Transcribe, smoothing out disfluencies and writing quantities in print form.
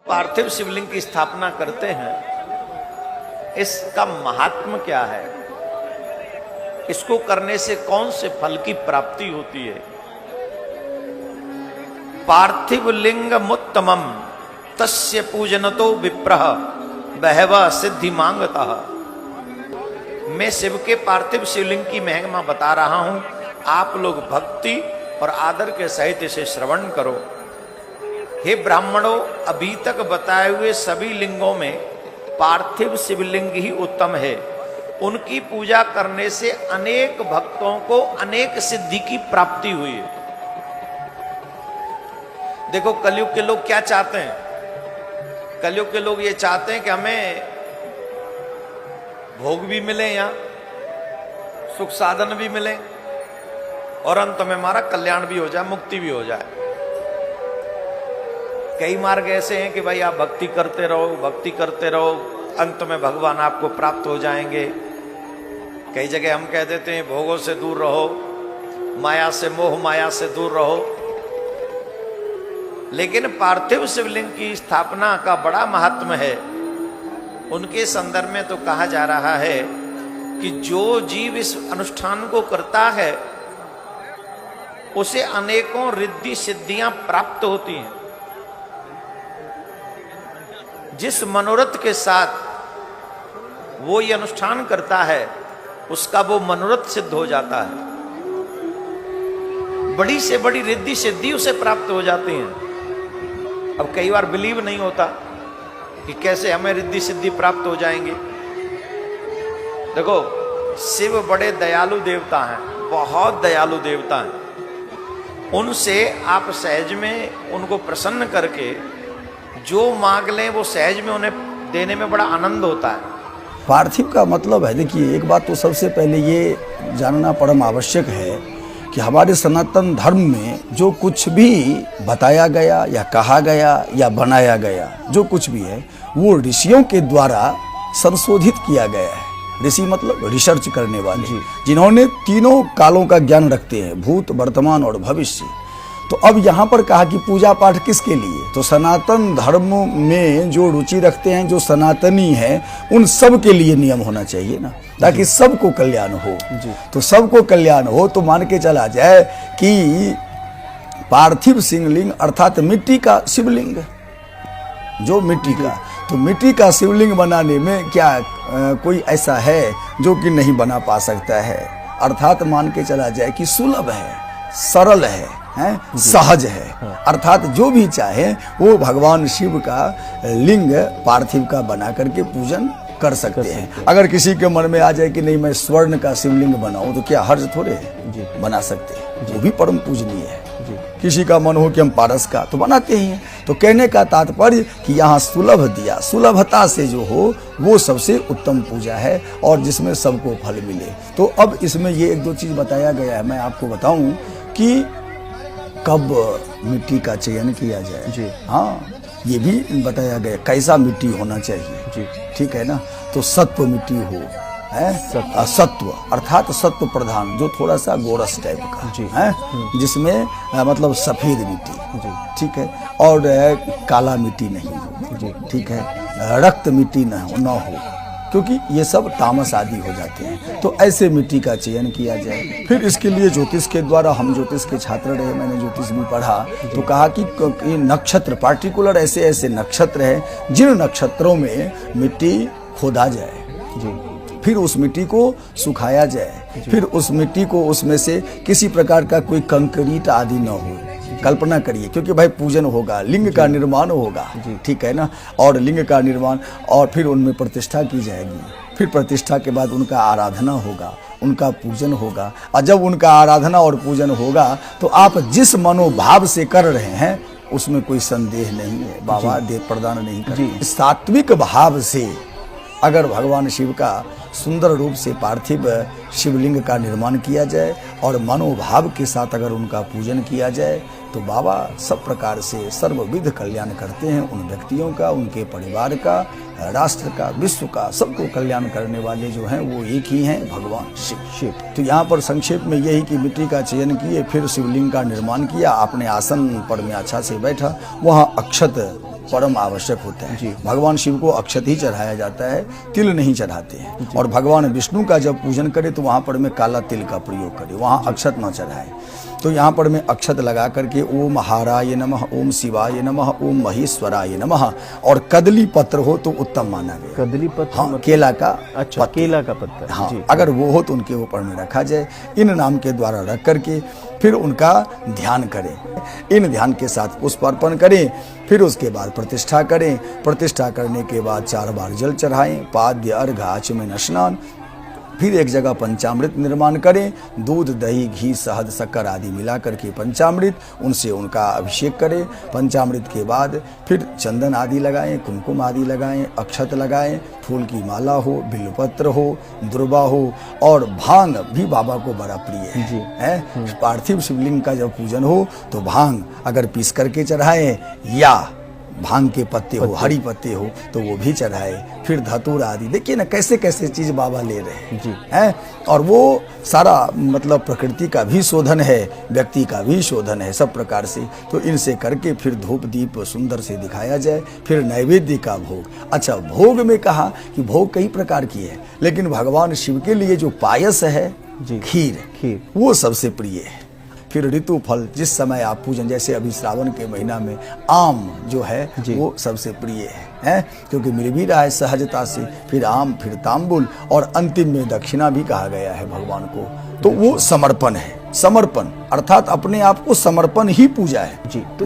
पार्थिव शिवलिंग की स्थापना करते हैं, इसका महात्म क्या है, इसको करने से कौन से फल की प्राप्ति होती है। पार्थिव लिंगमुत्तमम तस्य पूजनतो विप्रः बहवः सिद्धि मांगतः। मैं शिव के पार्थिव शिवलिंग की महिमा बता रहा हूं, आप लोग भक्ति और आदर के सहित इसे श्रवण करो। हे ब्राह्मणों, अभी तक बताए हुए सभी लिंगों में पार्थिव शिवलिंग ही उत्तम है। उनकी पूजा करने से अनेक भक्तों को अनेक सिद्धि की प्राप्ति हुई है। देखो कलयुग के लोग क्या चाहते हैं, कलयुग के लोग ये चाहते हैं कि हमें भोग भी मिले, यहाँ सुख साधन भी मिले और अंत में हमारा कल्याण भी हो जाए, मुक्ति भी हो जाए। कई मार्ग ऐसे हैं कि भाई आप भक्ति करते रहो, भक्ति करते रहो, अंत में भगवान आपको प्राप्त हो जाएंगे। कई जगह हम कह देते हैं भोगों से दूर रहो, माया से, मोह माया से दूर रहो। लेकिन पार्थिव शिवलिंग की स्थापना का बड़ा महात्म है। उनके संदर्भ में तो कहा जा रहा है कि जो जीव इस अनुष्ठान को करता है उसे अनेकों रिद्धि सिद्धियां प्राप्त होती हैं। जिस मनोरथ के साथ वो ये अनुष्ठान करता है उसका वो मनोरथ सिद्ध हो जाता है। बड़ी से बड़ी रिद्धि सिद्धि उसे प्राप्त हो जाती हैं। अब कई बार बिलीव नहीं होता कि कैसे हमें रिद्धि सिद्धि प्राप्त हो जाएंगे। देखो शिव बड़े दयालु देवता हैं, बहुत दयालु देवता हैं। उनसे आप सहज में उनको प्रसन्न करके जो मांग लें वो सहज में उन्हें देने में बड़ा आनंद होता है। पार्थिव का मतलब है, देखिए एक बात तो सबसे पहले ये जानना परम आवश्यक है कि हमारे सनातन धर्म में जो कुछ भी बताया गया या कहा गया या बनाया गया, जो कुछ भी है वो ऋषियों के द्वारा संशोधित किया गया है। ऋषि मतलब रिसर्च करने वाले, जिन्होंने तीनों कालों का ज्ञान रखते हैं, भूत, वर्तमान और भविष्य। तो अब यहाँ पर कहा कि पूजा पाठ किसके लिए, तो सनातन धर्म में जो रुचि रखते हैं, जो सनातनी है, उन सब के लिए नियम होना चाहिए ना, ताकि सबको कल्याण हो। तो सबको कल्याण हो तो मान के चला जाए कि पार्थिव शिवलिंग अर्थात मिट्टी का शिवलिंग, जो मिट्टी का, तो मिट्टी का शिवलिंग बनाने में क्या कोई ऐसा है जो कि नहीं बना पा सकता है। अर्थात मान के चला जाए कि सुलभ है, सरल है, सहज है। अर्थात जो भी चाहे वो भगवान शिव का लिंग पार्थिव का बना करके पूजन कर सकते हैं। अगर किसी के मन में आ जाए कि नहीं मैं स्वर्ण का शिवलिंग बनाऊं तो क्या हर्ज थोड़े है, बना सकते हैं, वो भी परम पूजनीय है। किसी का मन हो कि हम पारस का, तो बनाते ही हैं। तो कहने का तात्पर्य कि यहाँ सुलभ दिया, सुलभता से जो हो वो सबसे उत्तम पूजा है और जिसमें सबको फल मिले। तो अब इसमें ये एक दो चीज बताया गया है, मैं आपको बताऊं कि कब मिट्टी का चयन किया जाए। जी हाँ, ये भी बताया गया कैसा मिट्टी होना चाहिए। जी ठीक है ना, तो सत्व मिट्टी हो, है सत्व अर्थात सत्व प्रधान, जो थोड़ा सा गोरस टाइप का है, जिसमें मतलब सफेद मिट्टी, ठीक है, और काला मिट्टी नहीं हो, ठीक है, रक्त मिट्टी न हो, क्योंकि ये सब तामस आदि हो जाते हैं। तो ऐसे मिट्टी का चयन किया जाए। फिर इसके लिए ज्योतिष के द्वारा, हम ज्योतिष के छात्र रहे, मैंने ज्योतिष भी पढ़ा, तो कहा कि ये नक्षत्र पार्टिकुलर ऐसे ऐसे नक्षत्र हैं जिन नक्षत्रों में मिट्टी खोदा जाए, फिर उस मिट्टी को सुखाया जाए, फिर उस मिट्टी को उसमें से किसी प्रकार का कोई कंक्रीट आदि न हो। कल्पना करिए, क्योंकि भाई पूजन होगा, लिंग का निर्माण होगा, ठीक है ना, और लिंग का निर्माण और फिर उनमें प्रतिष्ठा की जाएगी। फिर प्रतिष्ठा के बाद उनका आराधना होगा, उनका पूजन होगा। और जब उनका आराधना और पूजन होगा तो आप जिस मनोभाव से कर रहे हैं उसमें कोई संदेह नहीं है, बाबा देव प्रदान नहीं करते। सात्विक भाव से अगर भगवान शिव का सुंदर रूप से पार्थिव शिवलिंग का निर्माण किया जाए और मनोभाव के साथ अगर उनका पूजन किया जाए तो बाबा सब प्रकार से सर्वविध कल्याण करते हैं उन व्यक्तियों का, उनके परिवार का, राष्ट्र का, विश्व का, सबको कल्याण करने वाले जो हैं वो एक ही हैं, भगवान शिव। तो यहाँ पर संक्षेप में यही कि मिट्टी का चयन किए, फिर शिवलिंग का निर्माण किया, अपने आसन पर में अच्छा से बैठा, वहाँ अक्षत परम आवश्यक होता है। जी। भगवान शिव को अक्षत ही चढ़ाया जाता है, तिल नहीं चढ़ाते हैं। और भगवान विष्णु का जब पूजन करे तो वहां पर में काला तिल का प्रयोग करे, वहां अक्षत न चढ़ाए। तो यहाँ पर मैं अक्षत लगा करके ओम हाराय नमः, ओम शिवाय नमः, ओम महेश्वराय नमः, और कदली पत्र हो तो उत्तम माना गया। कदली पत्र हाँ, मतलब? केला का अच्छा, पत्ता। केला का पत्ता। हाँ, जी। अगर वो हो तो उनके ऊपर में रखा जाए। इन नाम के द्वारा रख करके फिर उनका ध्यान करें। इन ध्यान के साथ पुष्प अर्पण करें, फिर उसके बाद प्रतिष्ठा करें। प्रतिष्ठा करने के बाद 4 बार जल चढ़ाएं, पाद्य अर्घ आचमन स्नान। फिर एक जगह पंचामृत निर्माण करें, दूध दही घी शहद शक्कर आदि मिला करके पंचामृत, उनसे उनका अभिषेक करें। पंचामृत के बाद फिर चंदन आदि लगाएं, कुमकुम आदि लगाएं, अक्षत लगाएं, फूल की माला हो, बिल्वपत्र हो, दुर्वा हो, और भांग भी बाबा को बड़ा प्रिय है। जी। है पार्थिव शिवलिंग का जब पूजन हो तो भांग अगर पीस करके चढ़ाएं या भांग के पत्ते हो, हरी पत्ते हो तो वो भी चढ़ाए। फिर धतूरा आदि, देखिए ना कैसे कैसे चीज बाबा ले रहे हैं। जी। हैं, और वो सारा मतलब प्रकृति का भी शोधन है, व्यक्ति का भी शोधन है, सब प्रकार से। तो इनसे करके फिर धूप दीप सुंदर से दिखाया जाए। फिर नैवेद्य का भोग। अच्छा, भोग में कहा कि भोग कई प्रकार की है, लेकिन भगवान शिव के लिए जो पायस है, जी। खीर, वो सबसे प्रिय है। फिर ऋतु फल, जिस समय आप पूजन, जैसे अभी श्रावण के महीना में आम जो है वो सबसे प्रिय है, क्योंकि मिल भी रहा है सहजता से। फिर आम, फिर तांबुल, और अंतिम में दक्षिणा भी कहा गया है भगवान को। तो वो समर्पण है। समर्पण अर्थात अपने आप को समर्पण ही पूजा है। जी। तो